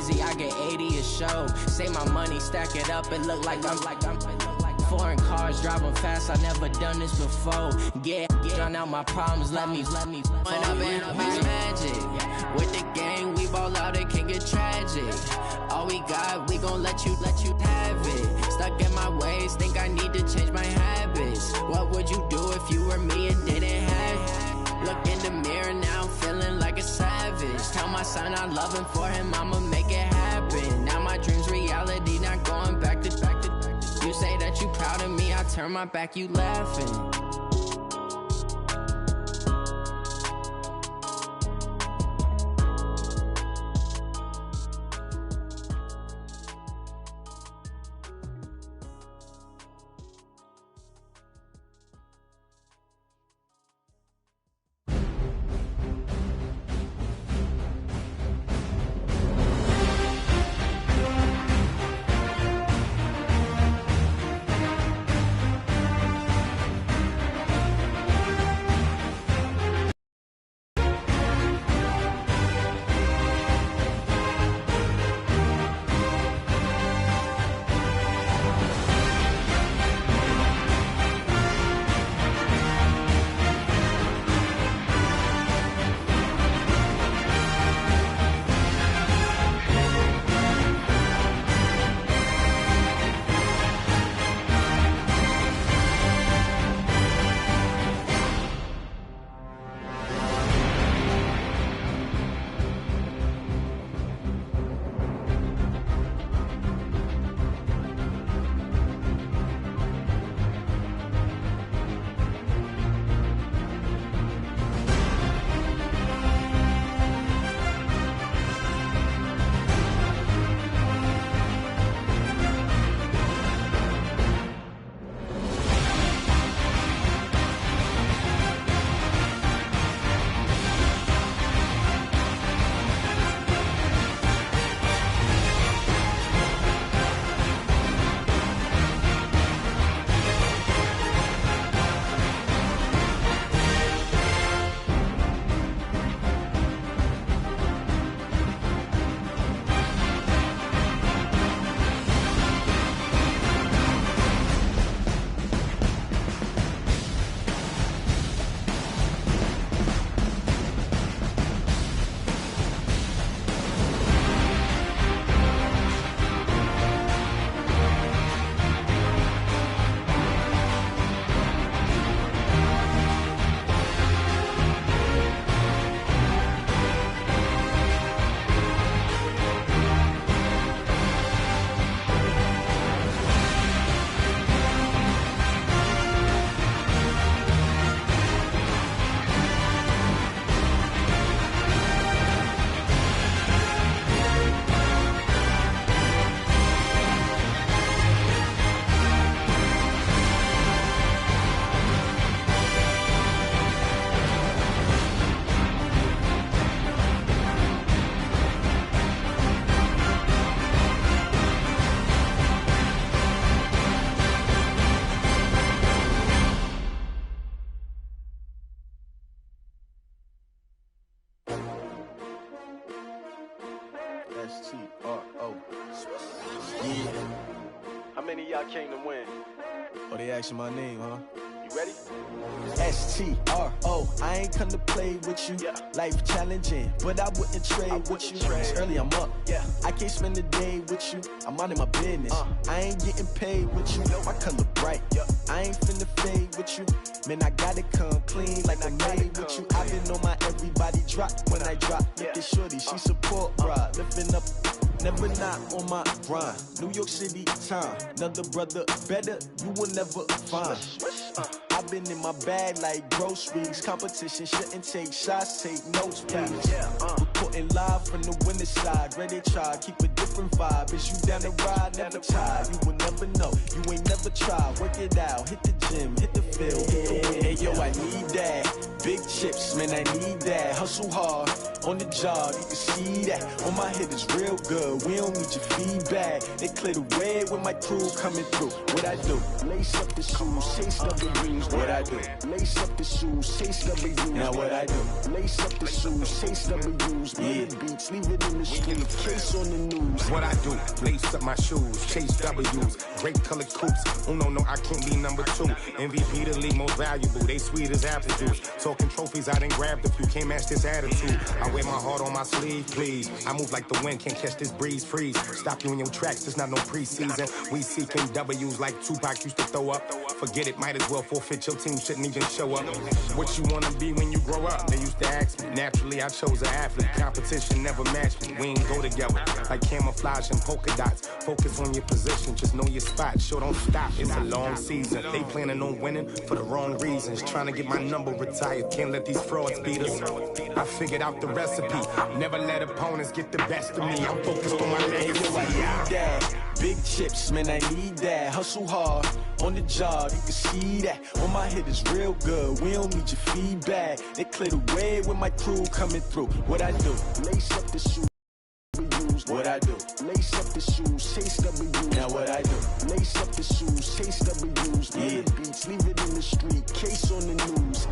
Breezy, I get 80 a show. Say my money, stack it up, it look like I'm foreign cars, driving fast, I never done this before. Drown out my problems, let me When I've been magic. With the gang, we ball out, it can get tragic. All we got, we gon' let you have it. Stuck in my ways, think I need to change my habits. What would you do if you were me and didn't have it? Look in the mirror now, I'm feeling like a savage. Tell my son I love him, for him I'ma make it happen. Now my dream's reality, not going back to. You say that you proud of me, I turn my back, you laughing. S-T-R-O. Yeah. How many of y'all came to win? Oh, they asking my name, huh? You ready? S-T-R-O. I ain't come to play with you. Yeah. Life challenging, but I wouldn't trade with you. It's early, I'm up. Yeah. I can't spend the day with you. I'm out of my business. I ain't getting paid with you. My color bright. I ain't finna fade with you. Man, I gotta come clean like I made with you. I've been on my everybody drop when I drop. Look at shorty, she support ride. Lifting up, never not on my grind. New York City time, another brother better, you will never find. I've been in my bag like groceries. Competition shouldn't take shots, take notes, please. Reporting live from the winter side. Ready to try, keep a different vibe. Is you down the ride, never tired. You will never know, you ain't never tried. Work it out, hit the gym, hit the field. Hey yo, I need that. Big chips, man, I need that. Hustle hard, on the job, you can see that. On my head is real good, we don't need your feedback. They clear the way with my crew coming through. What I do? Lace up the shoes, chase W's. What I do? Lace up the shoes, chase W's. Now what I do? Lace up the shoes, chase W's. Yeah, beats, leave it in the street, case on the news. What I do? Lace up my shoes, chase W's. Great colored coops. Oh no, I can't be number 2. MVP the league most valuable. They sweet as apple juice. Talking trophies, I done grabbed a few. Can't match this attitude. I wear my heart on my sleeve, please. I move like the wind, can't catch this breeze, freeze. Stop you in your tracks, it's not no preseason. We seeking W's like Tupac used to throw up. Forget it, might as well forfeit. Your team shouldn't even show up. What you wanna be when you grow up? They used to ask me. Naturally, I chose an athlete. Competition never matched me. We ain't go together like camouflage and polka dots. Focus on your position, just know your spot. Sure, don't stop. It's a long season. They planning on winning for the wrong reasons. Trying to get my number retired. Can't let these frauds beat us. I figured out the recipe. Never let opponents get the best of me. I'm focused on my legacy. Big chips, man, I need that. Hustle hard on the job, you can see that. On my head is real good, we don't need your feedback. They clear the way with my crew coming through. What I do? Lace up the shoes. What I do? Lace up the shoes, chase W's. Now what I do? Lace up the shoes, chase W's. Yeah, beats, leave it in the street, case on the news.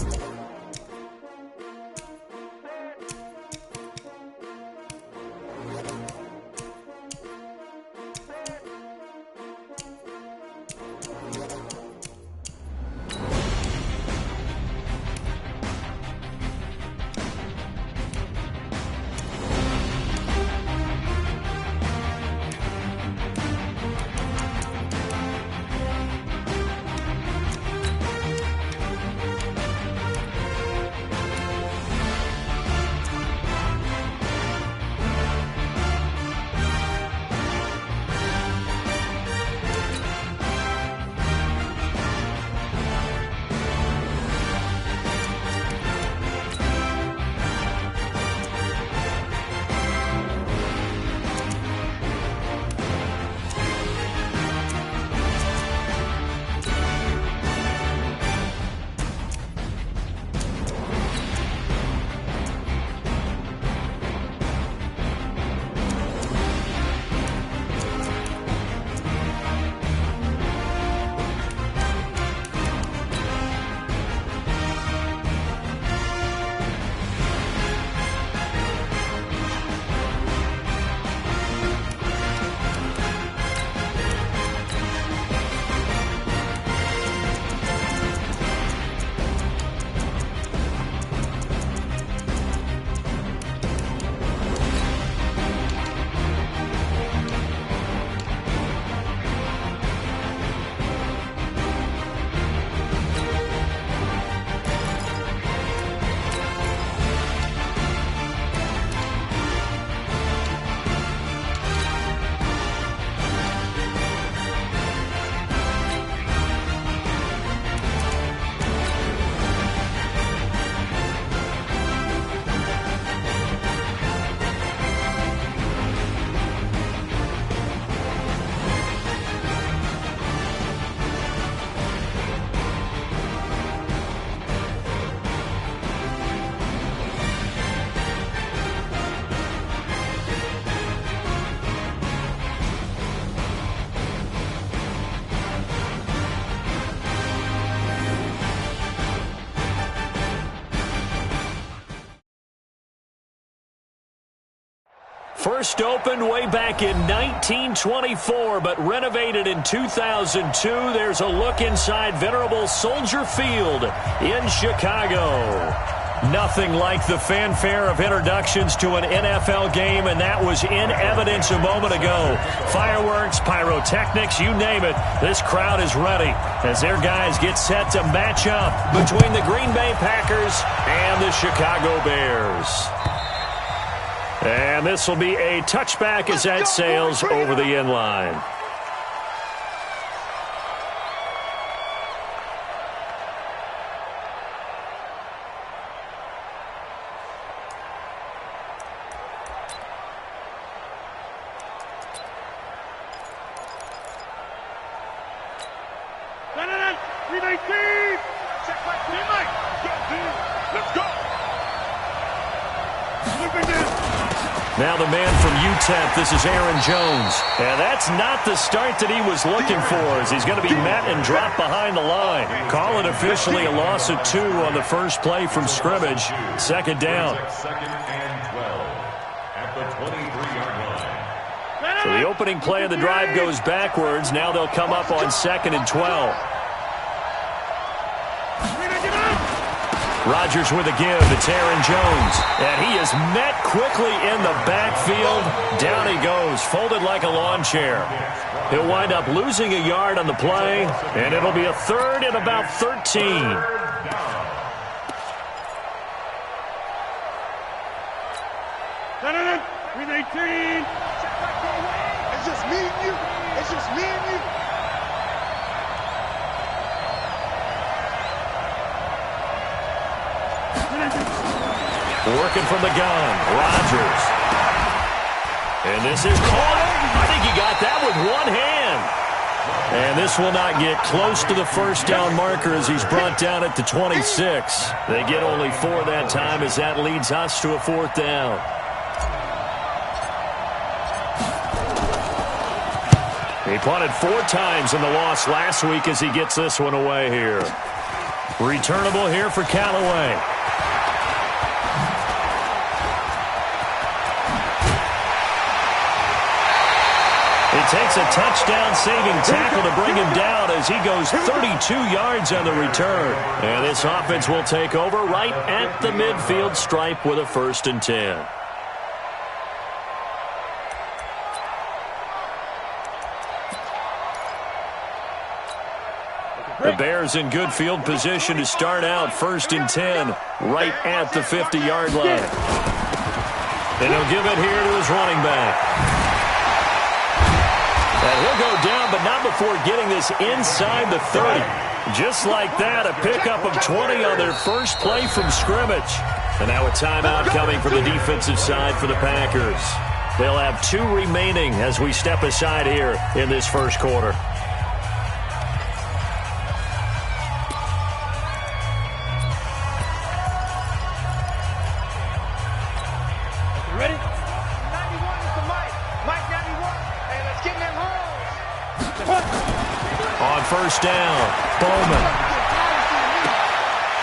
First opened way back in 1924, but renovated in 2002. There's a look inside venerable Soldier Field in Chicago. Nothing like the fanfare of introductions to an NFL game, and that was in evidence a moment ago. Fireworks, pyrotechnics, you name it. This crowd is ready as their guys get set to match up between the Green Bay Packers and the Chicago Bears. And this will be a touchback as that sails over the end line. Let's go! Now the man from UTEP, this is Aaron Jones. And that's not the start that he was looking for, as he's going to be met and dropped behind the line. Call it officially a loss of 2 on the first play from scrimmage. Second down. Second and 12 at the 23-yard line. So the opening play of the drive goes backwards. Now they'll come up on second and 12. Rodgers with a give. It's Aaron Jones. And he is met quickly in the backfield. Down he goes, folded like a lawn chair. He'll wind up losing a yard on the play, and it'll be a third and about 13. 18. It's just me and you. It's just me and you. Working from the gun, Rodgers. And this is caught. I think he got that with one hand. And this will not get close to the first down marker as he's brought down at the 26. They get only 4 that time as that leads us to a 4th down. He punted 4 times in the loss last week as he gets this one away here. Returnable here for Callaway. It takes a touchdown-saving tackle to bring him down as he goes 32 yards on the return. And this offense will take over right at the midfield stripe with a 1st and 10. The Bears in good field position to start out 1st and 10 right at the 50-yard line. And he'll give it here to his running back. And he'll go down, but not before getting this inside the 30. Just like that, a pickup of 20 on their first play from scrimmage. And now a timeout coming from the defensive side for the Packers. They'll have 2 remaining as we step aside here in this first quarter. Ready? 91 is the mic. Mike 91. Hey, let's get in them holes. On 1st down, Bowman.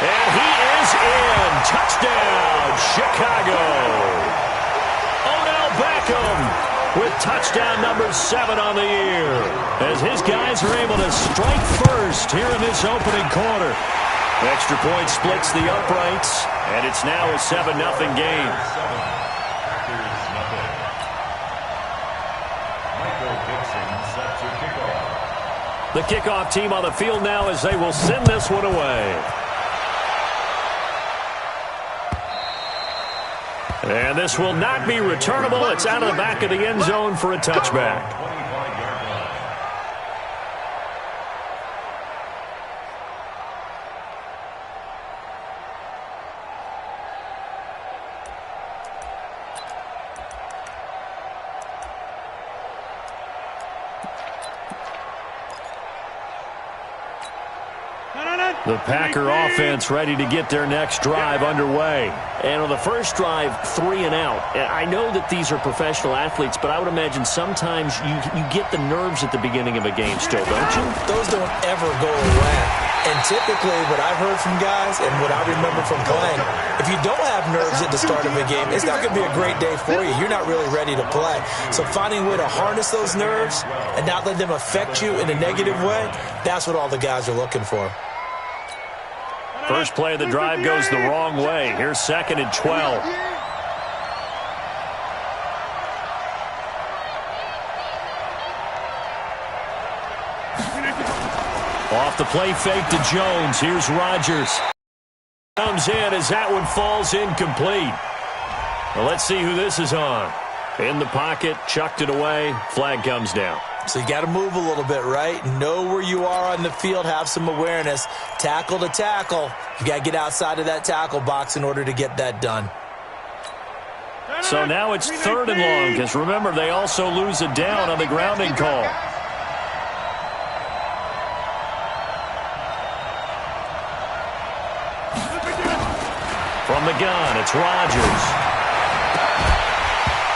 And he is in. Touchdown, Chicago. Odell Beckham with touchdown number 7 on the year, as his guys are able to strike first here in this opening quarter. Extra point splits the uprights, and it's now a 7-0 game. The kickoff team on the field now as they will send this one away. And this will not be returnable. It's out of the back of the end zone for a touchback. The Packer offense ready to get their next drive underway. And on the first drive, 3 and out. I know that these are professional athletes, but I would imagine sometimes you get the nerves at the beginning of a game still, don't you? Those don't ever go away. And typically what I've heard from guys and what I remember from playing, if you don't have nerves at the start of a game, it's not going to be a great day for you. You're not really ready to play. So finding a way to harness those nerves and not let them affect you in a negative way, that's what all the guys are looking for. First play of the drive goes the wrong way. Here's 2nd and 12. Off the play fake to Jones. Here's Rodgers. Comes in as that one falls incomplete. Well, let's see who this is on. In the pocket, chucked it away. Flag comes down. So you got to move a little bit, right? Know where you are on the field. Have some awareness. Tackle to tackle. You got to get outside of that tackle box in order to get that done. So now it's 3rd and long, because remember, they also lose a down on the grounding call. From the gun, it's Rodgers.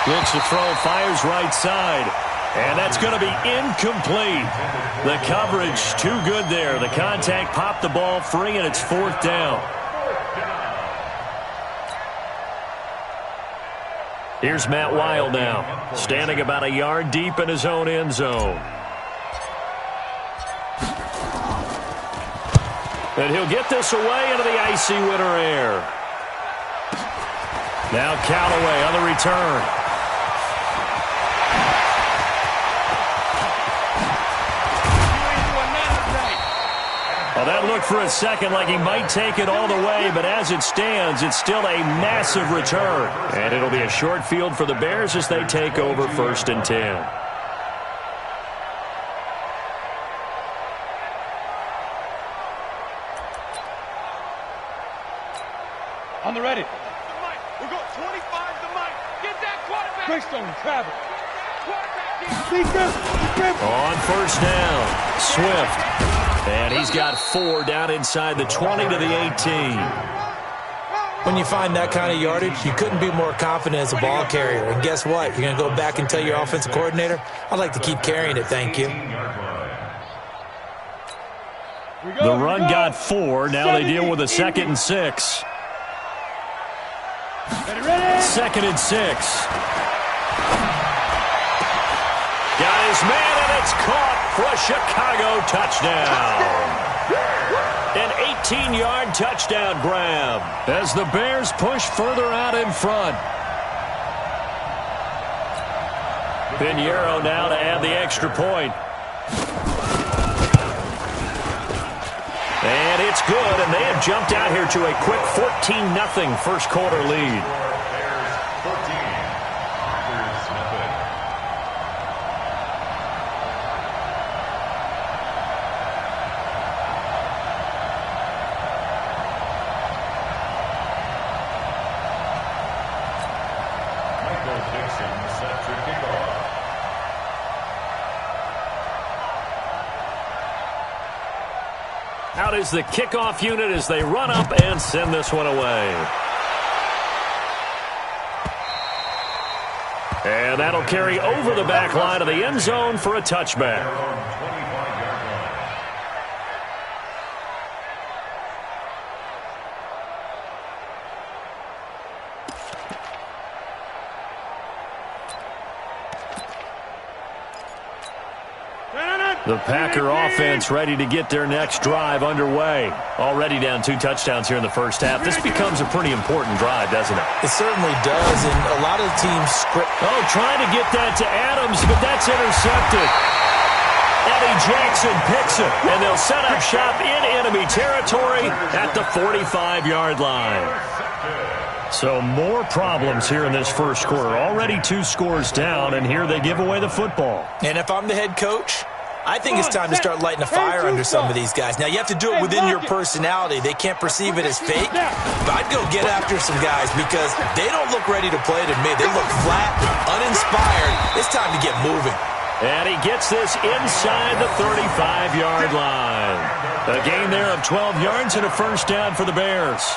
Looks to throw, fires right side. And that's going to be incomplete. The coverage too good there. The contact popped the ball free, and it's 4th down. Here's Matt Weil now, standing about a yard deep in his own end zone. And he'll get this away into the icy winter air. Now Callaway on the return. Well, that looked for a second like he might take it all the way, but as it stands, it's still a massive return. And it'll be a short field for the Bears as they take over 1st and 10. On the ready. We're going 25 to Mike. Get that quarterback. Greystone travel. On 1st down, Swift. And he's got 4 down inside the 20 to the 18. When you find that kind of yardage, you couldn't be more confident as a ball carrier. And guess what? You're going to go back and tell your offensive coordinator, I'd like to keep carrying it, thank you. The run got 4. Now they deal with a 2nd and 6. 2nd and 6. Got his man, and it's caught for a Chicago touchdown. An 18-yard touchdown grab as the Bears push further out in front. Pinheiro now to add the extra point. And it's good, and they have jumped out here to a quick 14-0 first quarter lead. Out is the kickoff unit as they run up and send this one away. And that'll carry over the back line of the end zone for a touchback. The Packer offense ready to get their next drive underway. Already down 2 touchdowns here in the first half. This becomes a pretty important drive, doesn't it? It certainly does, and a lot of teams script. Oh, trying to get that to Adams, but that's intercepted. Eddie Jackson picks it, and they'll set up shop in enemy territory at the 45-yard line. So more problems here in this first quarter. Already 2 scores down, and here they give away the football. And if I'm the head coach, I think it's time to start lighting a fire under some of these guys. Now, you have to do it within your personality. They can't perceive it as fake. But I'd go get after some guys because they don't look ready to play to me. They look flat, uninspired. It's time to get moving. And he gets this inside the 35-yard line. A gain there of 12 yards and a first down for the Bears.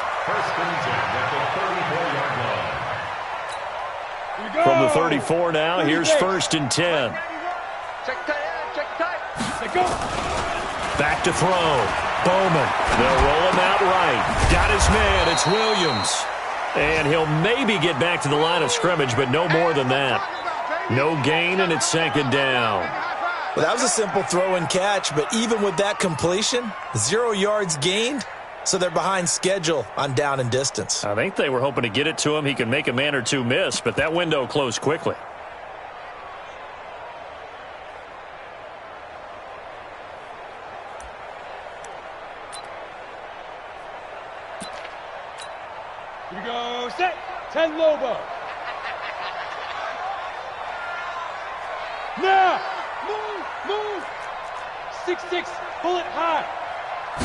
From the 34 now, here's 1st and 10. Back to throw. Bowman. They'll roll him out right. Got his man. It's Williams. And he'll maybe get back to the line of scrimmage, but no more than that. No gain, and it's 2nd down. Well, that was a simple throw and catch, but even with that completion, 0 yards gained, so they're behind schedule on down and distance. I think they were hoping to get it to him. He could make a man or two miss, but that window closed quickly. Here we go, set, 10 Lobo. Now, move. 6-6, pull it high.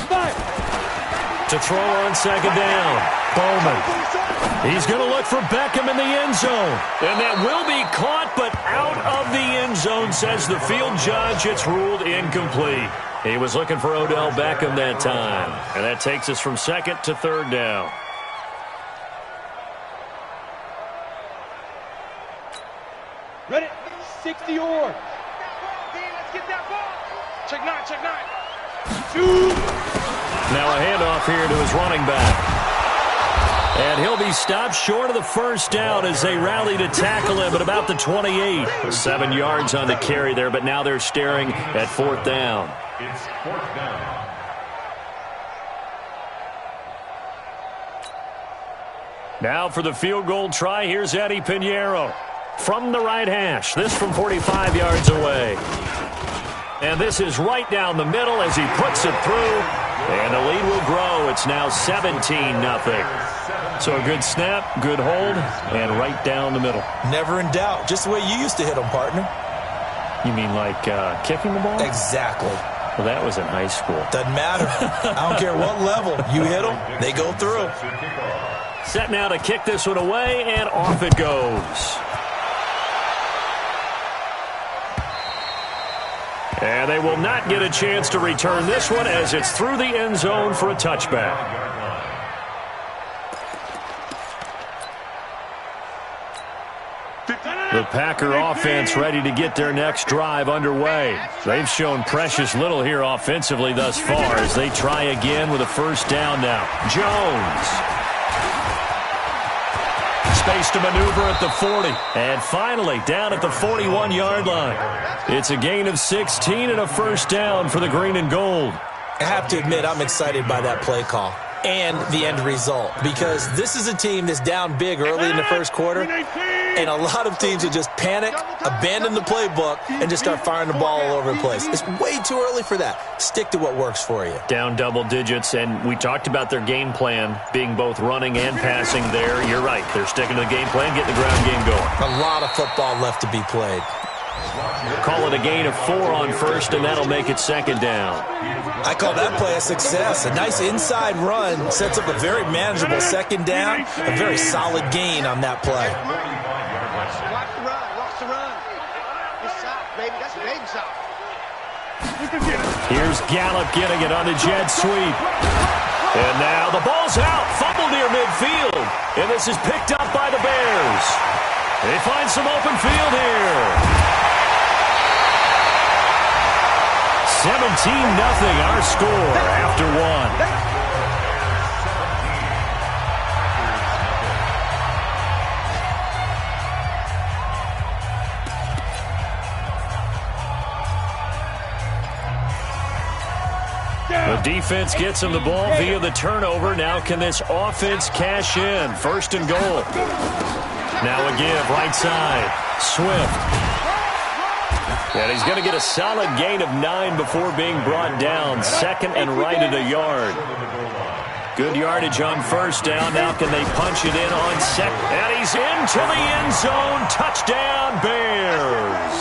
5. To throw on 2nd down. Bowman. He's going to look for Beckham in the end zone. And that will be caught, but out of the end zone, says the field judge. It's ruled incomplete. He was looking for Odell Beckham that time. And that takes us from 2nd to 3rd down. 60 or. Let's get that ball. Check nine, check nine. Shoot. Now a handoff here to his running back. And he'll be stopped short of the first down as they rally to tackle him at about the 28. 7 yards on the carry there, but now they're staring at 4th down. It's 4th down. Now for the field goal try, here's Eddie Pinheiro from the right hash. This from 45 yards away. And this is right down the middle as he puts it through. And the lead will grow. It's now 17-0. So a good snap, good hold, and right down the middle. Never in doubt. Just the way you used to hit them, partner. You mean like kicking the ball? Exactly. Well, that was in high school. Doesn't matter. I don't care what level. You hit them, they go through. Set now to kick this one away, and off it goes. And they will not get a chance to return this one as it's through the end zone for a touchback. The Packer offense ready to get their next drive underway. They've shown precious little here offensively thus far as they try again with a first down now. Jones. Space to maneuver at the 40. And finally, down at the 41-yard line. It's a gain of 16 and a first down for the green and gold. I have to admit, I'm excited by that play call and the end result because this is a team that's down big early in the first quarter, and a lot of teams will just panic, abandon the playbook, and just start firing the ball all over the place. It's way too early for that. Stick to what works for you. Down double digits, and we talked about their game plan being both running and passing there. You're right. They're sticking to the game plan, getting the ground game going. A lot of football left to be played. Call it a gain of 4 on first, and that'll make it second down. I call that play a success. A nice inside run sets up a very manageable second down, a very solid gain on that play. Watch the run, watch the run. It's soft, baby. That's a baby soft. Here's Gallup getting it on the jet sweep. And now the ball's out. Fumble near midfield. And this is picked up by the Bears. They find some open field here. 17-0 our score after 1. The defense gets him the ball via the turnover. Now can this offense cash in? First and goal. Now a give right side. Swift. And he's going to get a solid gain of 9 before being brought down. Second and right at a yard. Good yardage on first down. Now can they punch it in on second? And he's into the end zone. Touchdown, Bears.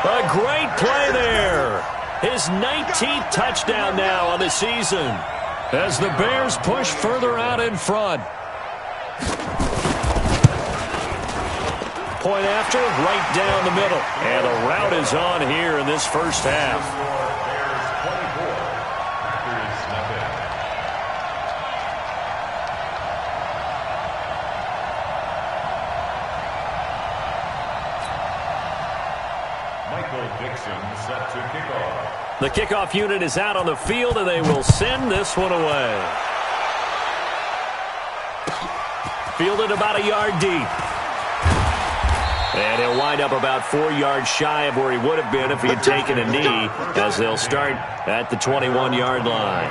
A great play there. His 19th touchdown now on the season as the Bears push further out in front. Point after, right down the middle. And the route is on here in this first half. Michael Dixon set to kickoff. The kickoff unit is out on the field, and they will send this one away. Fielded about a yard deep. And he'll wind up about 4 yards shy of where he would have been if he had taken a knee, as they'll start at the 21-yard line.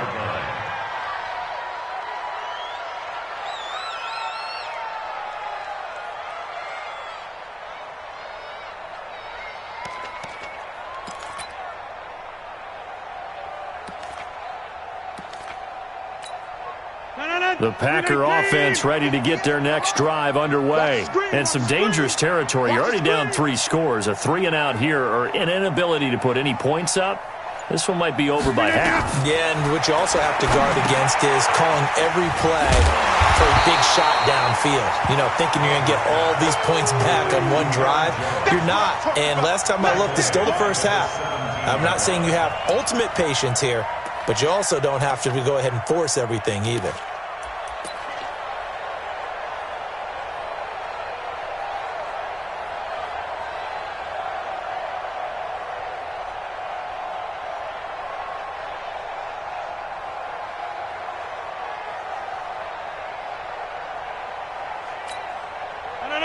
The Packer offense ready to get their next drive underway. And some dangerous territory. You're already down 3 scores. A 3-and-out here or an inability to put any points up. This one might be over by half. Yeah, and what you also have to guard against is calling every play for a big shot downfield. You know, thinking you're going to get all these points back on one drive. You're not. And last time I looked, it's still the first half. I'm not saying you have ultimate patience here, but you also don't have to go ahead and force everything either.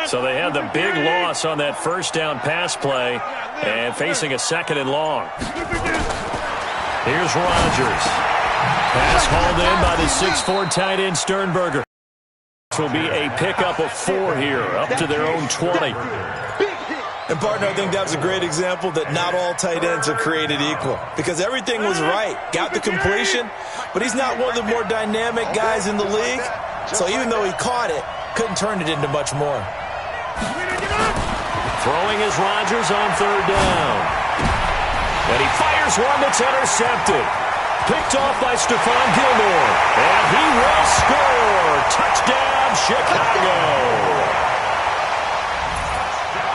So they had the big loss on that first down pass play and facing a 2nd and long. Here's Rodgers. Pass hauled in by the 6'4" tight end Sternberger. This will be a pickup of 4 here, up to their own 20. And, partner, I think that's a great example that not all tight ends are created equal, because everything was right. Got the completion, but he's not one of the more dynamic guys in the league. So even though he caught it, couldn't turn it into much more. Throwing is Rodgers on 3rd down. And he fires one that's intercepted. Picked off by Stephon Gilmore. And he will score. Touchdown, Chicago.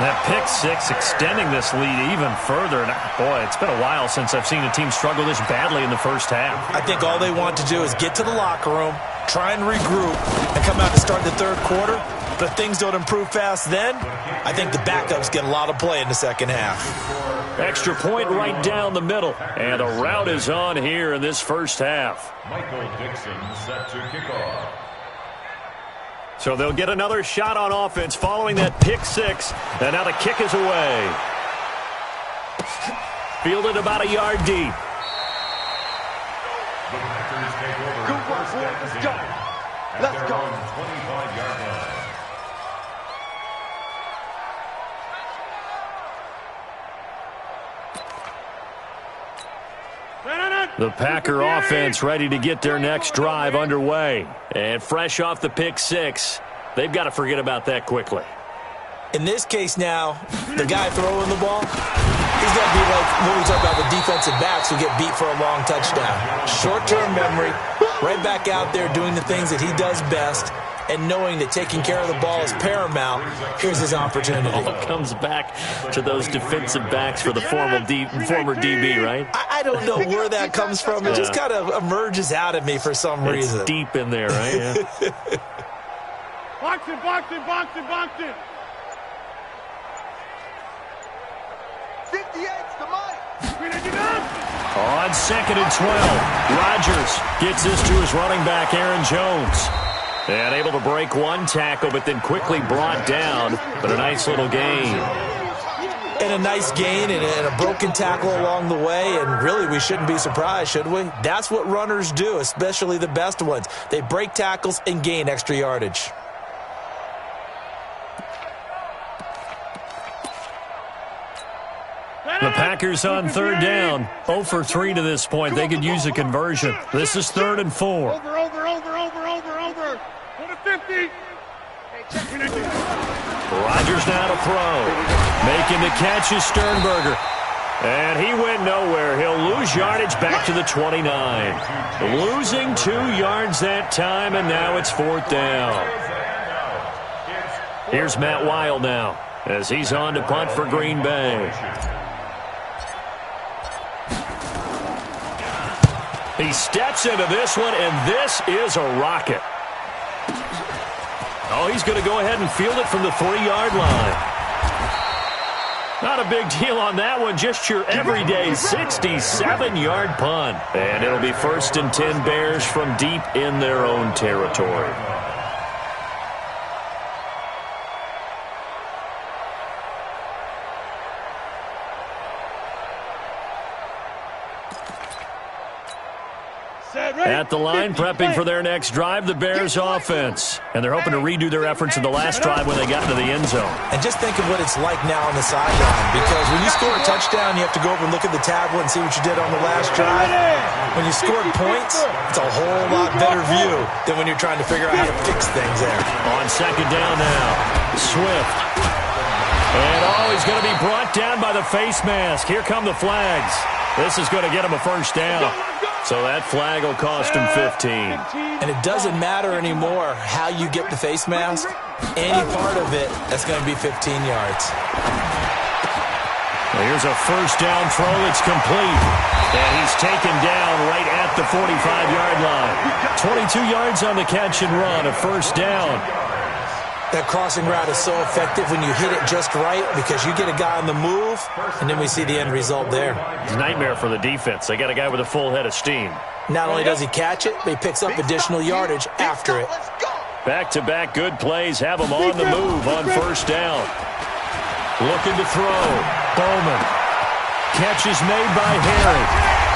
That pick 6 extending this lead even further. And boy, it's been a while since I've seen a team struggle this badly in the first half. I think all they want to do is get to the locker room, try and regroup, and come out to start the 3rd quarter. But if things don't improve fast then, I think the backups get a lot of play in the 2nd half. Extra point right down the middle. And a rout is on here in this first half. Michael Dixon set to kick off. So they'll get another shot on offense following that pick 6. And now the kick is away. Fielded about a yard deep. The Packers take over. Good work, boys. Let's go. Let's go. 25-yard line. The Packer offense ready to get their next drive underway. And fresh off the pick 6, they've got to forget about that quickly. In this case now, the guy throwing the ball, he's got to be like when we talk about the defensive backs who get beat for a long touchdown. Short-term memory, right back out there doing the things that he does best, and knowing that taking care of the ball is paramount. Here's his opportunity. It all comes back to those defensive backs for the former DB, right? I don't know where that comes from. It just kind of emerges out of me for some reason. It's deep in there, right? Yeah. Boxing. 58's the mic. On 2nd and 12, Rodgers gets this to his running back, Aaron Jones. And able to break one tackle, but then quickly brought down. But a nice little gain. And a nice gain and a broken tackle along the way. And really, we shouldn't be surprised, should we? That's what runners do, especially the best ones. They break tackles and gain extra yardage. The Packers on 3rd down. 0 for 3 to this point. They could use a conversion. This is 3rd and 4. Over. Go to 50. Rodgers now to throw. Making the catch is Sternberger. And he went nowhere. He'll lose yardage back to the 29. Losing 2 yards that time, and now it's 4th down. Here's Matt Weil now as he's on to punt for Green Bay. He steps into this one, and this is a rocket. Oh, he's going to go ahead and field it from the 3-yard line. Not a big deal on that one, just your everyday 67-yard punt. And it'll be 1st and 10 Bears from deep in their own territory. At the line, prepping for their next drive, the Bears offense. And they're hoping to redo their efforts in the last drive when they got into the end zone. And just think of what it's like now on the sideline. Because when you score a touchdown, you have to go over and look at the tablet and see what you did on the last drive. When you scored points, it's a whole lot better view than when you're trying to figure out how to fix things there. On 2nd down now, Swift. And he's going to be brought down by the face mask. Here come the flags. This is going to get him a 1st down. So that flag will cost him 15. And it doesn't matter anymore how you get the face mask. Any part of it, that's going to be 15 yards. Well, here's a 1st down throw. It's complete. And he's taken down right at the 45-yard line. 22 yards on the catch and run, a 1st down. That crossing route is so effective when you hit it just right because you get a guy on the move, and then we see the end result there. It's a nightmare for the defense. They got a guy with a full head of steam. Not only does he catch it, but he picks up additional yardage after it. Back-to-back good plays have them on the move on first down. Looking to throw. Bowman. Catch is made by Harry.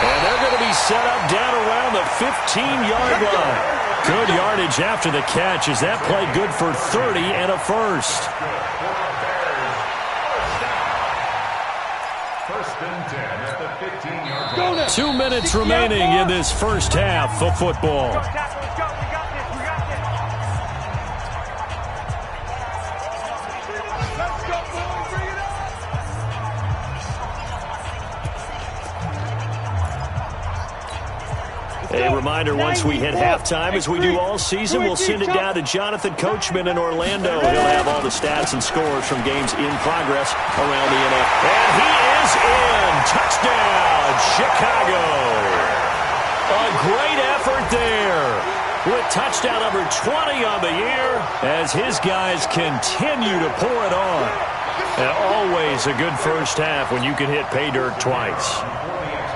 And they're going to be set up down around the 15-yard line. Good yardage after the catch as that play good for 30 and a first. First and 10 at the 15-yard line. 2 minutes remaining in this first half of football. A reminder, once we hit halftime, as we do all season, we'll send it down to Jonathan Coachman in Orlando. He'll have all the stats and scores from games in progress around the NFL. And he is in. Touchdown, Chicago. A great effort there with touchdown number 20 on the year as his guys continue to pour it on. And always a good first half when you can hit pay dirt twice.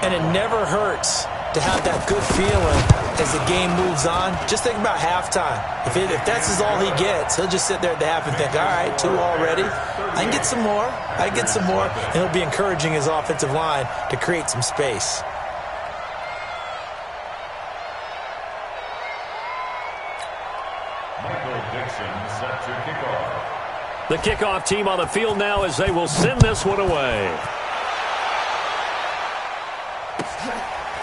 And it never hurts to have that good feeling as the game moves on. Just think about halftime. If that's all he gets, he'll just sit there at the half and think, all right, 2 already. I can get some more. I can get some more. And he'll be encouraging his offensive line to create some space. Michael Dixon set to kick off. The kickoff team on the field now as they will send this one away.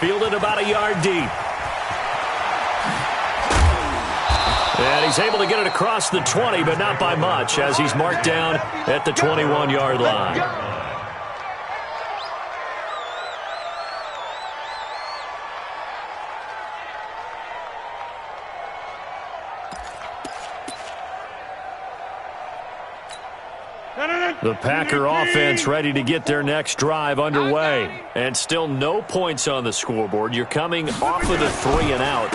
Fielded about a yard deep. And he's able to get it across the 20, but not by much, as he's marked down at the 21-yard line. The Packer offense ready to get their next drive underway. And still no points on the scoreboard. You're coming off of the 3 and out.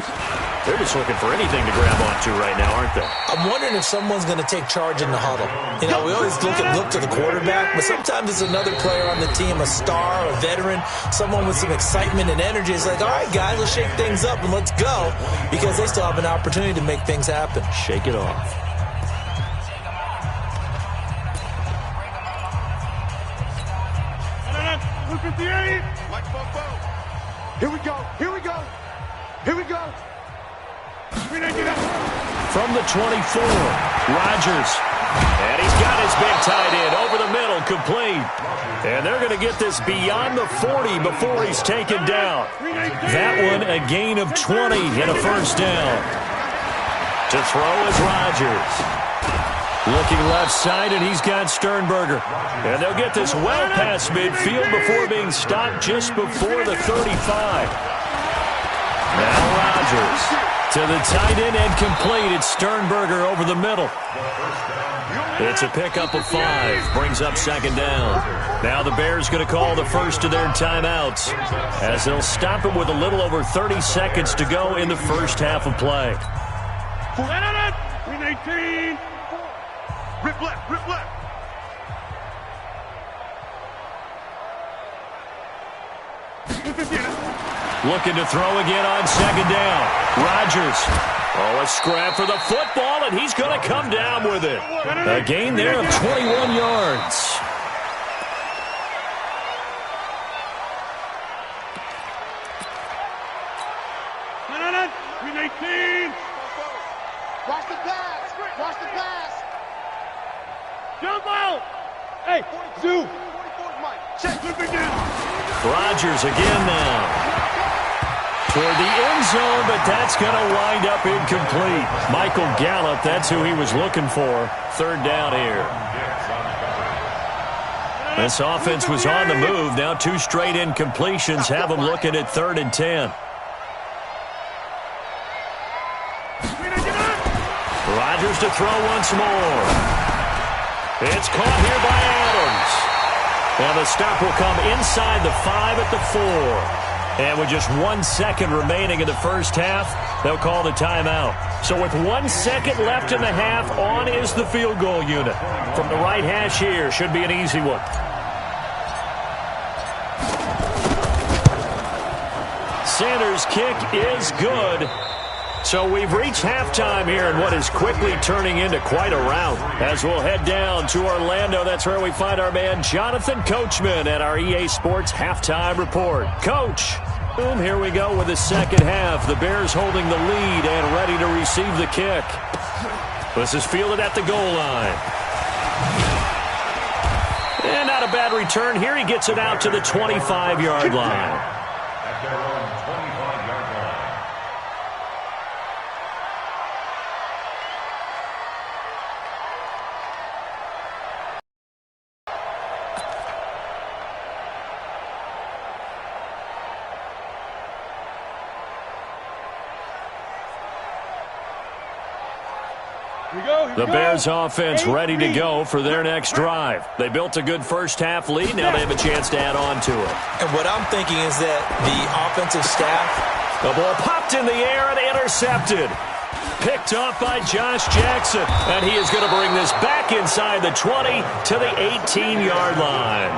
They're just looking for anything to grab onto right now, aren't they? I'm wondering if someone's going to take charge in the huddle. You know, we always look to the quarterback, but sometimes it's another player on the team, a star, a veteran, someone with some excitement and energy. It's like, all right, guys, let's shake things up and let's go, because they still have an opportunity to make things happen. Shake it off. Here we go. Here we go. Here we go. From the 24, Rodgers. And he's got his big tight end over the middle, complete. And they're going to get this beyond the 40 before he's taken down. That one a gain of 20 and a first down. To throw is Rodgers. Looking left side, and he's got Sternberger. And they'll get this well past midfield before being stopped just before the 35. Now Rodgers to the tight end and complete. It's Sternberger over the middle. It's a pickup of 5. Brings up second down. Now the Bears going to call the first of their timeouts as they'll stop it with a little over 30 seconds to go in the first half of play. 18. Rip left, rip left. Looking to throw again on second down. Rodgers. Oh, a scrap for the football, and he's going to come down with it. A gain there of 21 yards. Watch the pass. Watch the pass. Jump out. Hey, Zoo. Check. Rodgers again now. Toward the end zone, but that's going to wind up incomplete. Michael Gallup, that's who he was looking for. Third down here. This offense was on the move. Now 2 straight incompletions have them looking at 3rd and 10. Rodgers to throw once more. It's caught here by Adams. And the stop will come inside the 5 at the 4. And with just 1 second remaining in the first half, they'll call the timeout. So with 1 second left in the half, on is the field goal unit. From the right hash here, should be an easy one. Sanders' kick is good. So we've reached halftime here in what is quickly turning into quite a rout. As we'll head down to Orlando, that's where we find our man Jonathan Coachman at our EA Sports Halftime Report. Coach, boom, here we go with the second half. The Bears holding the lead and ready to receive the kick. This is fielded at the goal line. And not a bad return here. He gets it out to the 25-yard line. At their own 25-yard line. The Bears offense ready to go for their next drive. They built a good first-half lead. Now they have a chance to add on to it. And what I'm thinking is that the offensive staff... The ball popped in the air and intercepted. Picked off by Josh Jackson. And he is going to bring this back inside the 20 to the 18-yard line.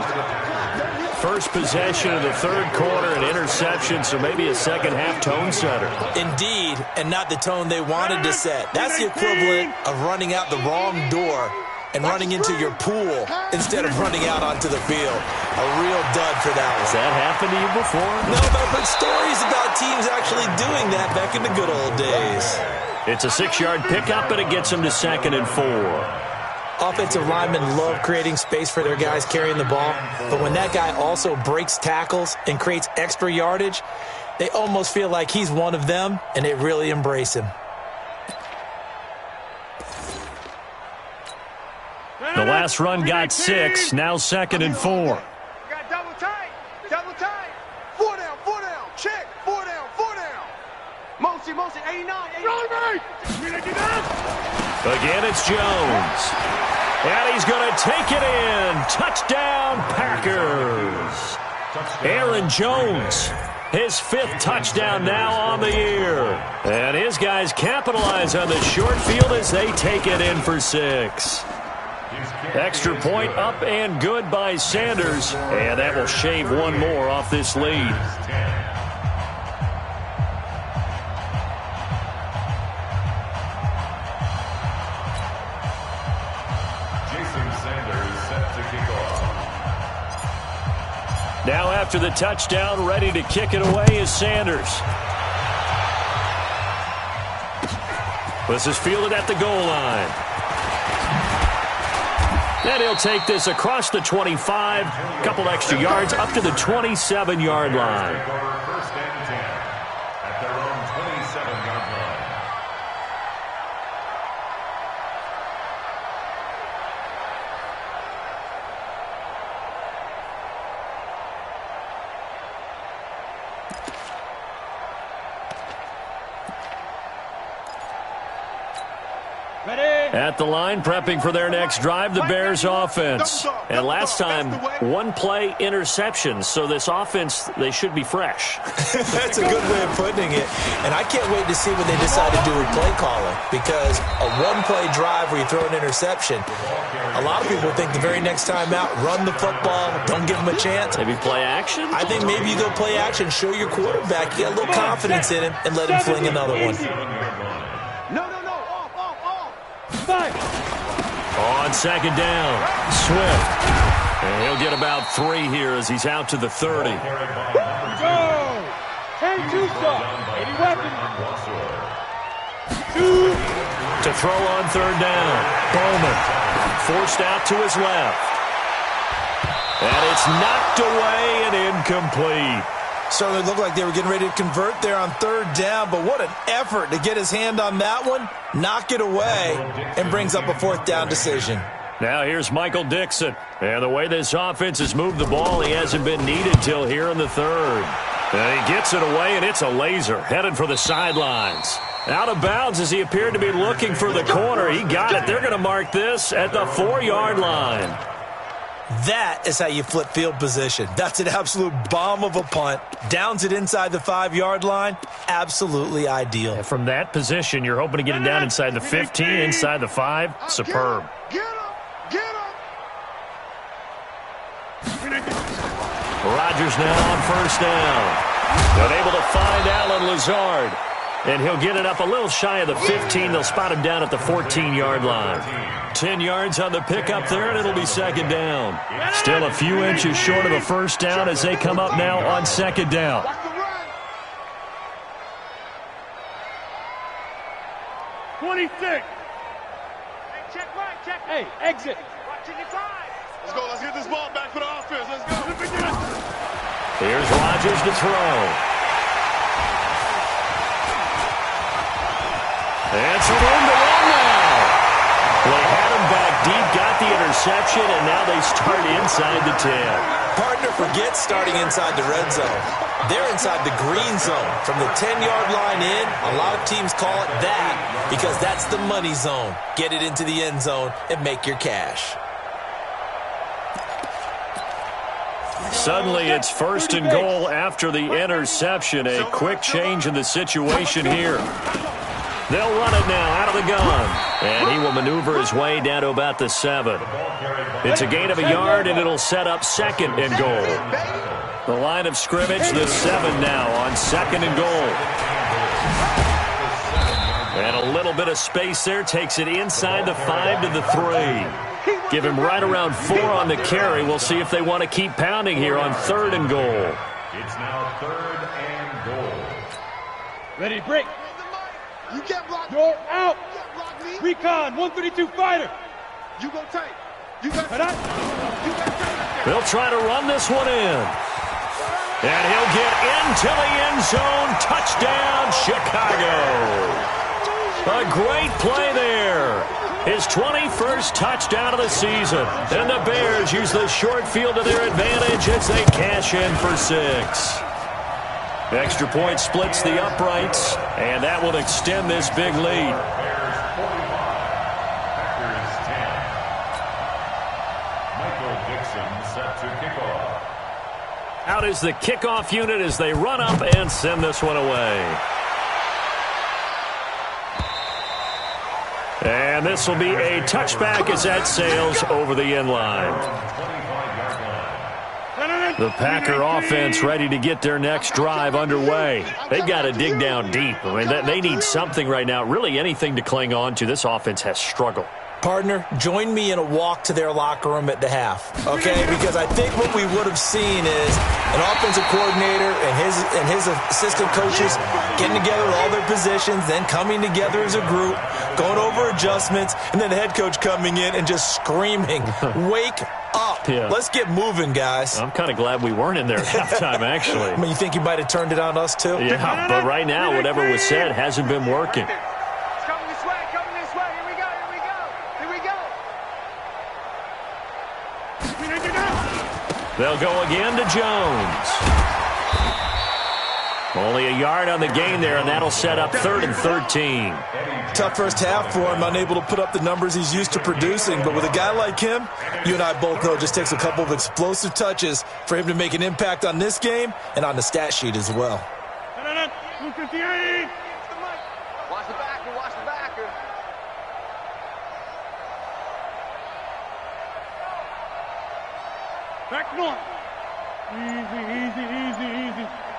First possession of the third quarter, an interception, so maybe a second-half tone setter. Indeed, and not the tone they wanted to set. That's the equivalent of running out the wrong door and running into your pool instead of running out onto the field. A real dud for that one. Has that happened to you before? No, but I've heard stories about teams actually doing that back in the good old days. It's a 6-yard pickup, and it gets them to 2nd and 4. Offensive linemen love creating space for their guys carrying the ball, but when that guy also breaks tackles and creates extra yardage, they almost feel like he's one of them, and they really embrace him. The last run got 6, now 2nd and 4. Got double tight, double tight. 4 down, check. 4 down. Mosi, 89, 89. Again, it's Jones. And he's going to take it in. Touchdown, Packers. Aaron Jones, his 5th touchdown now on the year. And his guys capitalize on the short field as they take it in for 6. Extra point up and good by Sanders. And that will shave one more off this lead. Now after the touchdown, ready to kick it away is Sanders. This is fielded at the goal line. Then he'll take this across the 25, a couple extra yards up to the 27-yard line. First and 10 at their own 27-yard line. At the line, prepping for their next drive, the Bears offense. And last time, 1-play interceptions, so this offense, they should be fresh. That's a good way of putting it. And I can't wait to see what they decide to do with play calling, because a 1-play drive where you throw an interception, a lot of people think the very next time out, run the football, don't give them a chance. Maybe play action? I think maybe you go play action, show your quarterback, you got a little confidence in him, and let him fling another one. On second down, Swift. And he'll get about 3 here as he's out to the 30. Go! 10-2 stop. 80 weapons. 2. To throw on third down. Bowman forced out to his left. And it's knocked away and incomplete. Certainly looked like they were getting ready to convert there on third down, but what an effort to get his hand on that one, knock it away, and brings up a 4th down decision. Now here's Michael Dixon. And the way this offense has moved the ball, he hasn't been needed till here in the 3rd. And he gets it away, and it's a laser, headed for the sidelines. Out of bounds as he appeared to be looking for the corner. He got it. They're going to mark this at the 4-yard line. That is how you flip field position. That's an absolute bomb of a punt. Downs it inside the 5-yard line. Absolutely ideal. And from that position, you're hoping to get it down inside the 15, inside the 5. Superb. Get him! Rodgers now on first down. But able to find Allen Lazard. And he'll get it up a little shy of the 15. They'll spot him down at the 14-yard line. 10 yards on the pickup there, and it'll be second down. Still a few inches short of a first down as they come up now on second down. 26. Hey, check right, check. Hey, exit. Watching your time. Let's go. Let's get this ball back for the offense. Let's go. Here's Rodgers to throw. And some room to run now. They had him back deep, got the interception, and now they start inside the 10. Partner, forget starting inside the red zone. They're inside the green zone. From the 10-yard line in, a lot of teams call it that because that's the money zone. Get it into the end zone and make your cash. Suddenly it's first and goal after the interception. A quick change in the situation here. They'll run it now out of the gun. And he will maneuver his way down to about the 7. It's a gain of a yard, and it'll set up second and goal. The line of scrimmage, the 7 now on second and goal. And a little bit of space there. Takes it inside the 5 to the 3. Give him right around 4 on the carry. We'll see if they want to keep pounding here on third and goal. It's now third and goal. Ready to break. You can't block. You're out. Recon, 132 fighter. You go tight. You got tight. They'll try to run this one in. And he'll get into the end zone. Touchdown, Chicago. A great play there. His 21st touchdown of the season. And the Bears use the short field to their advantage as they cash in for 6. Extra point splits the uprights, and that will extend this big lead. Bears 45, Packers 10. Michael Dixon set to kick off. Out is the kickoff unit as they run up and send this one away. And this will be a touchback as that sails over the end line. The Packer offense ready to get their next drive underway. They've got to dig down deep. I mean, they need something right now, really anything to cling on to. This offense has struggled. Partner, join me in a walk to their locker room at the half, okay? Because I think what we would have seen is an offensive coordinator and his assistant coaches getting together with all their positions, then coming together as a group, going over adjustments, and then the head coach coming in and just screaming, "Wake up. Yeah. Let's get moving, guys." I'm kind of glad we weren't in there at halftime, actually. I mean, you think you might have turned it on us, too? Yeah, but right now, whatever was said hasn't been working. It's coming this way, coming this way. Here we go, here we go, here we go. They'll go again to Jones. Only a yard on the gain there, and that'll set up 3rd and 13. Tough first half for him, unable to put up the numbers he's used to producing. But with a guy like him, you and I both know it just takes a couple of explosive touches for him to make an impact on this game and on the stat sheet as well. Watch the backer, watch the backer. Back north. Easy.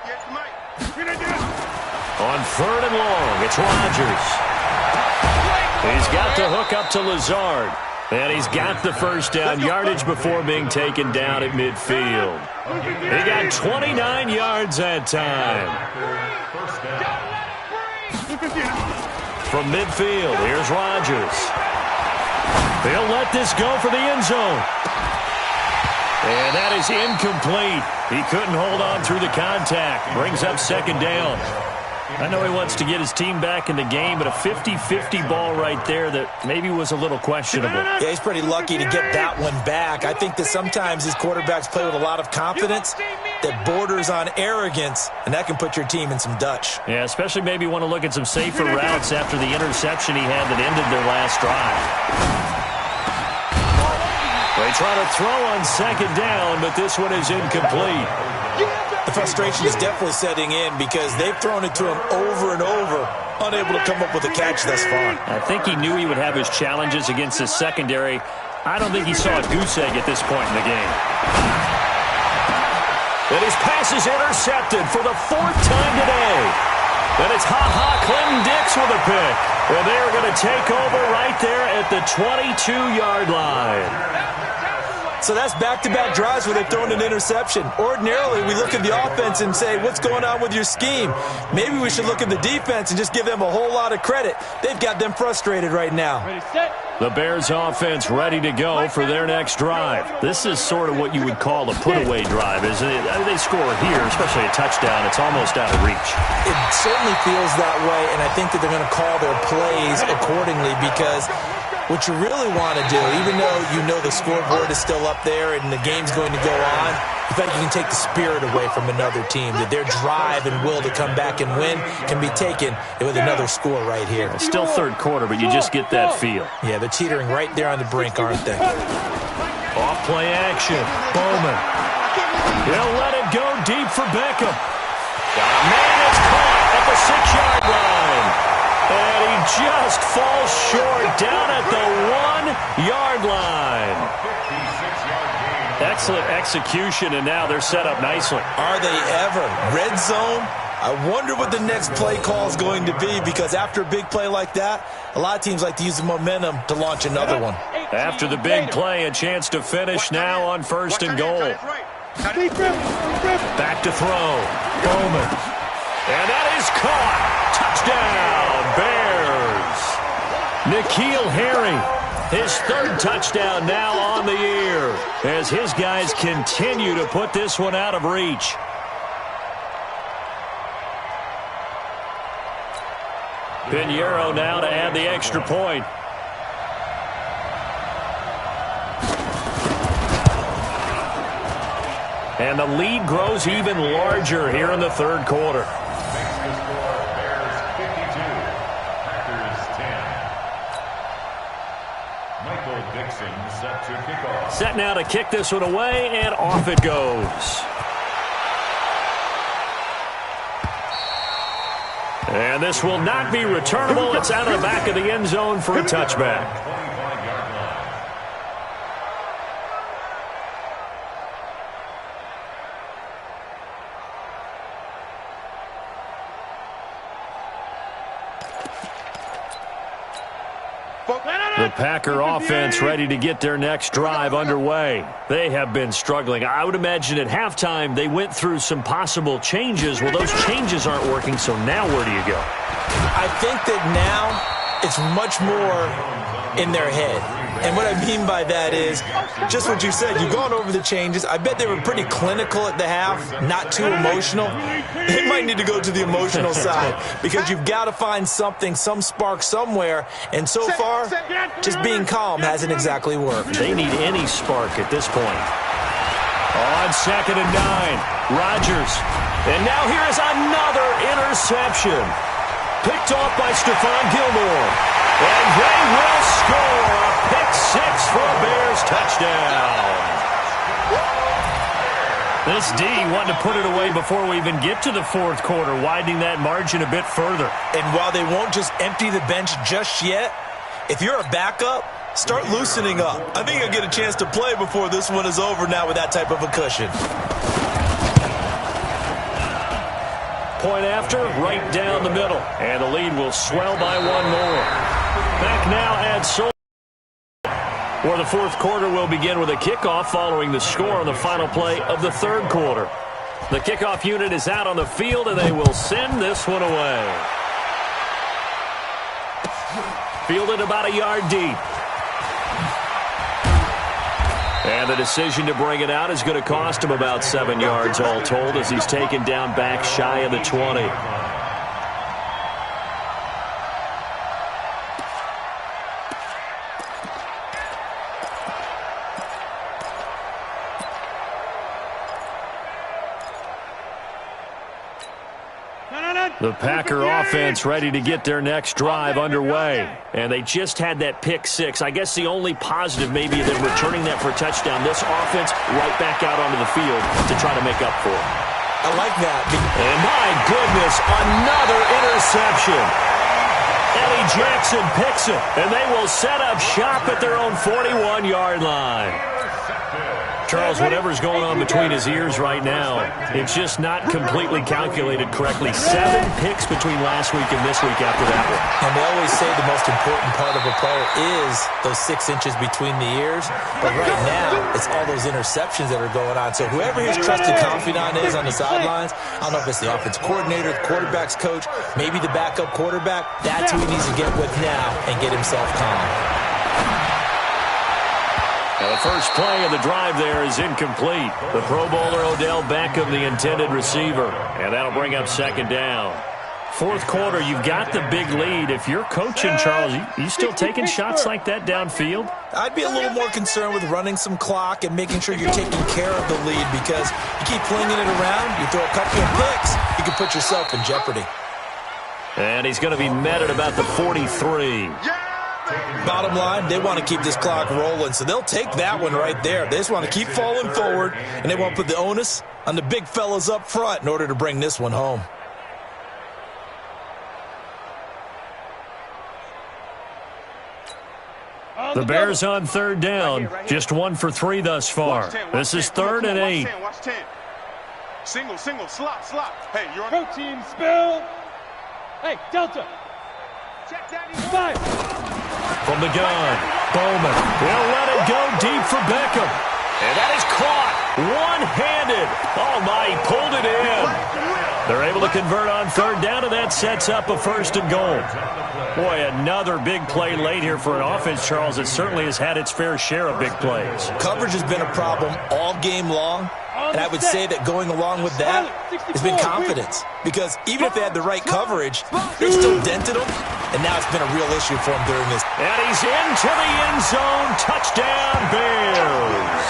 Yes, Mike. On 3rd and long, it's Rodgers. He's got the hook up to Lazard. And he's got the first down yardage before being taken down at midfield. He got 29 yards that time. From midfield, here's Rodgers. They'll let this go for the end zone. And that is incomplete. He couldn't hold on through the contact. Brings up second down. I know he wants to get his team back in the game, but a 50-50 ball right there that maybe was a little questionable. Yeah, he's pretty lucky to get that one back. I think that sometimes his quarterbacks play with a lot of confidence that borders on arrogance, and that can put your team in some Dutch. Yeah, especially maybe want to look at some safer routes after the interception he had that ended their last drive. They try to throw on second down, but this one is incomplete. The frustration is definitely setting in because they've thrown it to him over and over, unable to come up with a catch thus far. I think he knew he would have his challenges against his secondary. I don't think he saw a goose egg at this point in the game. And his pass is intercepted for the 4th time today. And it's Clinton-Dix with a pick. And they're going to take over right there at the 22-yard line. So that's back-to-back drives where they've thrown an interception. Ordinarily, we look at the offense and say, what's going on with your scheme? Maybe we should look at the defense and just give them a whole lot of credit. They've got them frustrated right now. The Bears offense ready to go for their next drive. This is sort of what you would call a put-away drive, isn't it? I mean, they score here, especially a touchdown. It's almost out of reach. It certainly feels that way, and I think that they're going to call their plays accordingly because what you really want to do, even though you know the scoreboard is still up there and the game's going to go on, you think you can take the spirit away from another team, that their drive and will to come back and win can be taken with another score right here. It's still third quarter, but you just get that feel. Yeah, they're teetering right there on the brink, aren't they? Off play action. Bowman. He'll let it go deep for Beckham. Man, it's caught at the 6-yard line. And he just falls short down at the 1-yard line. Excellent execution, and now they're set up nicely. Are they ever? Red zone? I wonder what the next play call is going to be, because after a big play like that, a lot of teams like to use the momentum to launch another one. After the big play, a chance to finish now on 1st and goal. Back to throw. Bowman. And that is caught. Touchdown, Bears. N'Keal Harry, his 3rd touchdown now on the year as his guys continue to put this one out of reach. Pinheiro now to add the extra point. And the lead grows even larger here in the 3rd quarter. Set now to kick this one away, and off it goes. And this will not be returnable. It's out of the back of the end zone for a touchback. The Packer offense ready to get their next drive underway. They have been struggling. I would imagine at halftime they went through some possible changes. Well, those changes aren't working, so now where do you go? I think that now it's much more in their head. And what I mean by that is just what you said. You've gone over the changes. I bet they were pretty clinical at the half, not too emotional. They might need to go to the emotional side because you've got to find something, some spark somewhere. And so far, just being calm hasn't exactly worked. They need any spark at this point. On 2nd and 9, Rodgers. And now here is another interception. Picked off by Stephon Gilmore. And they will score a pick-6 for a Bears touchdown. This D wanted to put it away before we even get to the 4th quarter, widening that margin a bit further. And while they won't just empty the bench just yet, if you're a backup, start loosening up. I think you'll get a chance to play before this one is over now with that type of a cushion. Point after, right down the middle. And the lead will swell by 1 more. Back now at Soldier, where the 4th quarter will begin with a kickoff following the score on the final play of the 3rd quarter. The kickoff unit is out on the field, and they will send this one away. Fielded about a yard deep. And the decision to bring it out is going to cost him about 7 yards all told as he's taken down back shy of the 20. The Packer offense ready to get their next drive underway. And they just had that pick-6. I guess the only positive maybe than returning that for a touchdown. This offense right back out onto the field to try to make up for it. I like that. And my goodness, another interception. Eddie Jackson picks it, and they will set up shop at their own 41-yard line. Charles, whatever's going on between his ears right now, it's just not completely calculated correctly. 7 picks between last week and this week after that one. And they always say the most important part of a player is those 6 inches between the ears. But right now, it's all those interceptions that are going on. So whoever his trusted confidant is on the sidelines, I don't know if it's the offense coordinator, the quarterback's coach, maybe the backup quarterback, that's who he needs to get with now and get himself calm. Now the first play of the drive there is incomplete. The Pro Bowler Odell Beckham, the intended receiver. And that'll bring up second down. Fourth quarter, you've got the big lead. If you're coaching, Charles, you still taking shots like that downfield? I'd be a little more concerned with running some clock and making sure you're taking care of the lead, because you keep flinging it around, you throw a couple of picks, you can put yourself in jeopardy. And he's going to be met at about the 43. Bottom line, they want to keep this clock rolling, so they'll take that one right there. They just want to keep falling forward, and they want to put the onus on the big fellas up front in order to bring this one home. The Bears on third down, just 1 for 3 thus far. This is 3rd and 8. Watch 10. Single, slot. Hey, you're on. Protein spill. Hey, Delta. Check that. Five. From the gun, Bowman. He'll let it go deep for Beckham. And that is caught one-handed. Oh, my, he pulled it in. They're able to convert on third down, and that sets up a 1st and goal. Boy, another big play late here for an offense, Charles, that certainly has had its fair share of big plays. Coverage has been a problem all game long, and I would say that going along with that has been confidence. Because even if they had the right coverage, they still dented them, and now it's been a real issue for them during this. And he's into the end zone. Touchdown, Bears.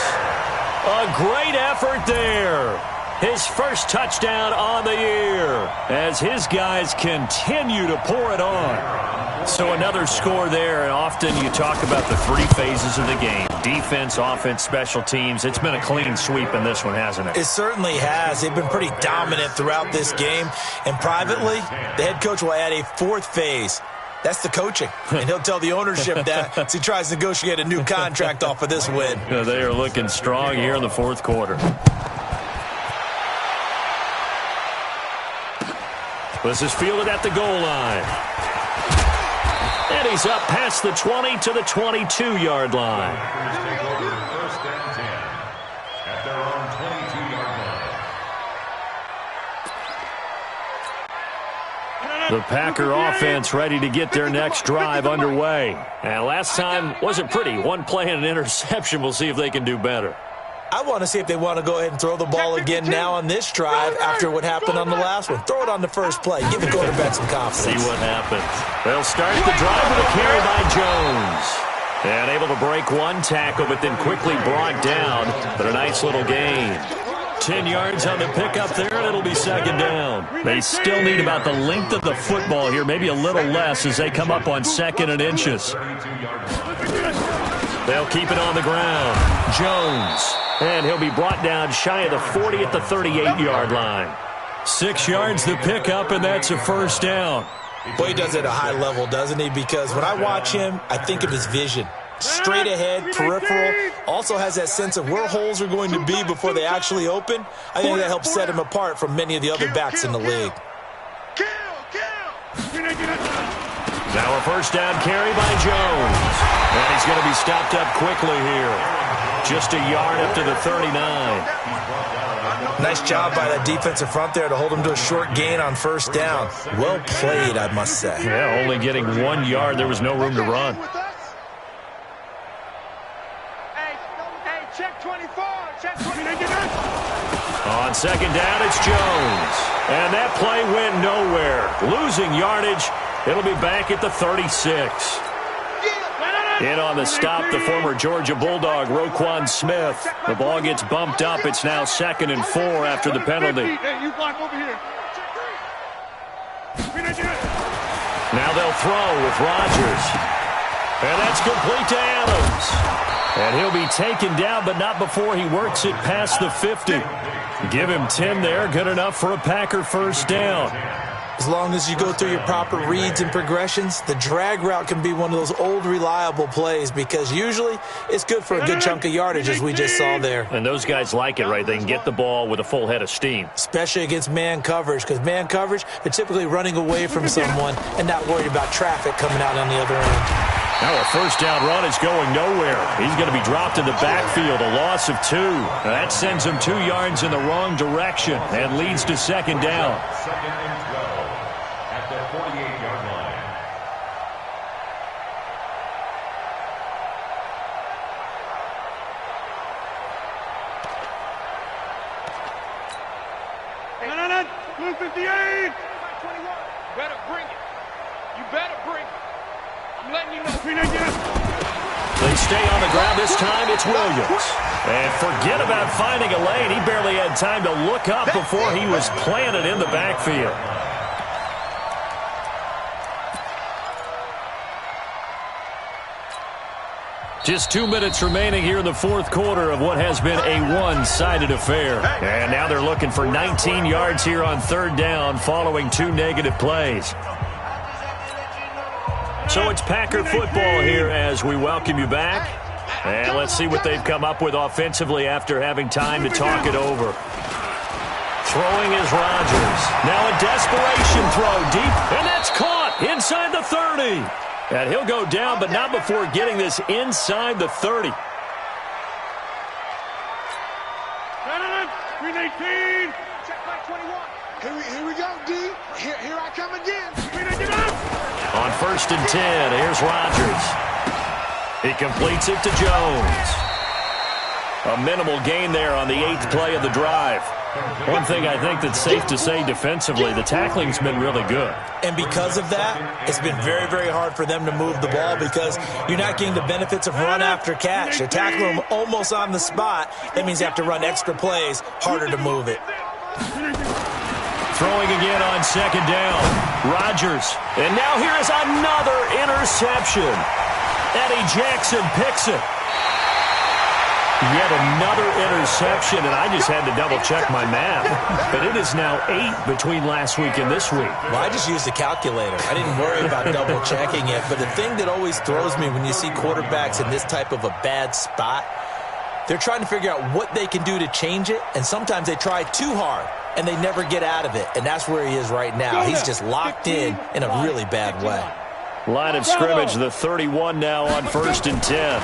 A great effort there. His first touchdown on the year as his guys continue to pour it on. So another score there, and often you talk about the 3 phases of the game. Defense, offense, special teams. It's been a clean sweep in this one, hasn't it? It certainly has. They've been pretty dominant throughout this game. And privately, the head coach will add a 4th phase. That's the coaching. And he'll tell the ownership that as he tries to negotiate a new contract off of this win. They are looking strong here in the 4th quarter. This is fielded at the goal line. And he's up past the 20 to the 22-yard line. First and 10 at their own 22-yard line. The Packer offense ready to get their next drive underway. And last time wasn't pretty. 1 play and an interception. We'll see if they can do better. I want to see if they want to go ahead and throw the ball again now on this drive after what happened on the last one. Throw it on the first play. Give the quarterback some confidence. See what happens. They'll start the drive with a carry by Jones. And able to break 1 tackle, but then quickly brought down. But a nice little gain. 10 yards on the pickup there, and it'll be second down. They still need about the length of the football here, maybe a little less as they come up on 2nd and inches. They'll keep it on the ground. Jones. And he'll be brought down shy of the 40 at the 38-yard line. 6 yards the pickup, and that's a 1st down. Boy, he does it at a high level, doesn't he? Because when I watch him, I think of his vision. Straight ahead, peripheral, also has that sense of where holes are going to be before they actually open. I think that helps set him apart from many of the other backs in the league. Now a 1st down carry by Jones. And he's going to be stopped up quickly here. Just a yard up to the 39. Nice job by that defensive front there to hold him to a short gain on 1st down. Well played, I must say. Yeah, only getting 1 yard. There was no room to run. Hey, check 24. Check 24. On 2nd down, it's Jones. And that play went nowhere. Losing yardage. It'll be back at the 36. In on the stop, the former Georgia Bulldog, Roquan Smith. The ball gets bumped up. It's now 2nd and 4 after the penalty. Hey, you block over here. Now they'll throw with Rodgers. And that's complete to Adams. And he'll be taken down, but not before he works it past the 50. Give him 10 there. Good enough for a Packer 1st down. As long as you go through your proper reads and progressions, the drag route can be one of those old reliable plays because usually it's good for a good chunk of yardage as we just saw there. And those guys like it, right? They can get the ball with a full head of steam. Especially against man coverage, because man coverage, they're typically running away from someone and not worried about traffic coming out on the other end. Now a first down run is going nowhere. He's going to be dropped in the backfield, a loss of 2. That sends him 2 yards in the wrong direction and leads to second down. Second and 12 at the 48-yard line. Blue 58. 21. Better bring it. You better bring it. I'm letting you know. They stay on the ground this time. It's Williams. And forget about finding a lane. He barely had time to look up before he was planted in the backfield. Just 2 minutes remaining here in the fourth quarter of what has been a one-sided affair. And now they're looking for 19 yards here on third down following 2 negative plays. So it's Packer football here as we welcome you back. And let's see what they've come up with offensively after having time to talk it over. Throwing is Rodgers. Now a desperation throw deep, and that's caught inside the 30. And he'll go down, but not before getting this inside the 30. 318. Check back 21. Here we go, D. Here I come again. 318. On first and 10, here's Rodgers. He completes it to Jones. A minimal gain there on the 8th play of the drive. One thing I think that's safe to say defensively, the tackling's been really good. And because of that, it's been very, very hard for them to move the ball because you're not getting the benefits of run after catch. They're tackling them almost on the spot. That means you have to run extra plays, harder to move it. Throwing again on second down. Rodgers. And now here is another interception. Eddie Jackson picks it. Yet another interception, and I just had to double-check my math. But it is now 8 between last week and this week. Well, I just used a calculator. I didn't worry about double-checking it. But the thing that always throws me when you see quarterbacks in this type of a bad spot, they're trying to figure out what they can do to change it, and sometimes they try too hard, and they never get out of it. And that's where he is right now. He's just locked in a really bad way. Line of scrimmage, the 31 now on first and 10.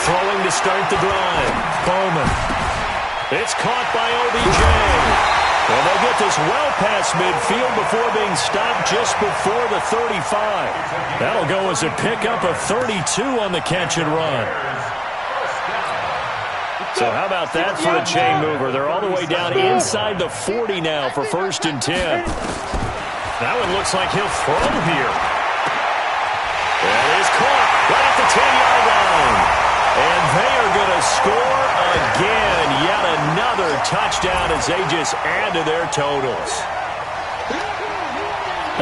Throwing to start the drive. Bowman. It's caught by OBJ. And they get this well past midfield before being stopped just before the 35. That'll go as a pickup of 32 on the catch and run. So how about that for a chain mover? They're all the way down inside the 40 now for first and 10. That one looks like he'll throw here. That is caught right at the 10-yard line. And they are going to score again. Yet another touchdown as they just add to their totals.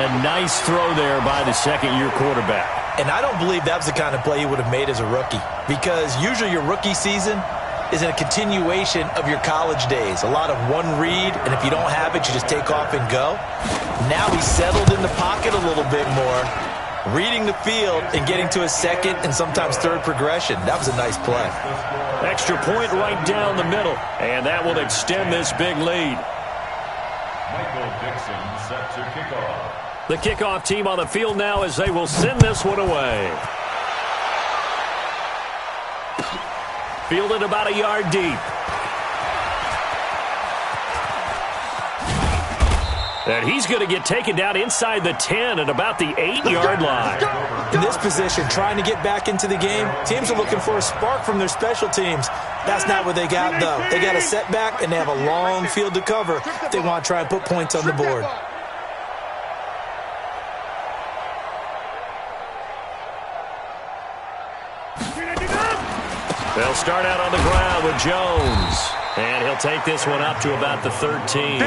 A nice throw there by the second-year quarterback. And I don't believe that was the kind of play he would have made as a rookie. Because usually your rookie season is a continuation of your college days. A lot of one read, and if you don't have it, you just take off and go. Now he's settled in the pocket a little bit more, reading the field and getting to a second and sometimes third progression. That was a nice play. Extra point right down the middle, and that will extend this big lead. Michael Dixon set to kickoff. The kickoff team on the field now as they will send this one away. Fielded about a yard deep. And he's going to get taken down inside the 10 at about the 8-yard line. In this position, trying to get back into the game, teams are looking for a spark from their special teams. That's not what they got, though. They got a setback, and they have a long field to cover if they want to try and put points on the board. They'll start out on the ground with Jones. And he'll take this one up to about the 13.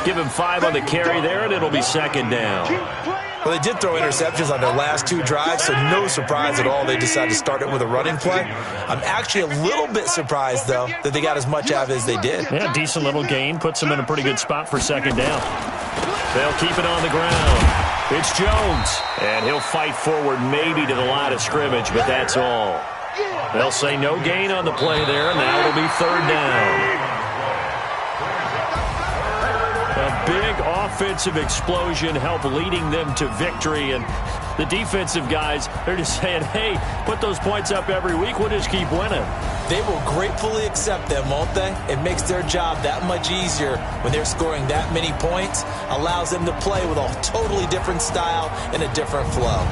Give him 5 on the carry there, and it'll be second down. Well, they did throw interceptions on their last 2 drives, so no surprise at all they decided to start it with a running play. I'm actually a little bit surprised, though, that they got as much out of it as they did. Yeah, decent little gain. Puts them in a pretty good spot for second down. They'll keep it on the ground. It's Jones, and he'll fight forward maybe to the line of scrimmage, but that's all. They'll say no gain on the play there, and now it'll be third down. A big offensive explosion helped leading them to victory, and the defensive guys, they're just saying, hey, put those points up every week, we'll just keep winning. They will gratefully accept them, won't they? It makes their job that much easier when they're scoring that many points, allows them to play with a totally different style and a different flow.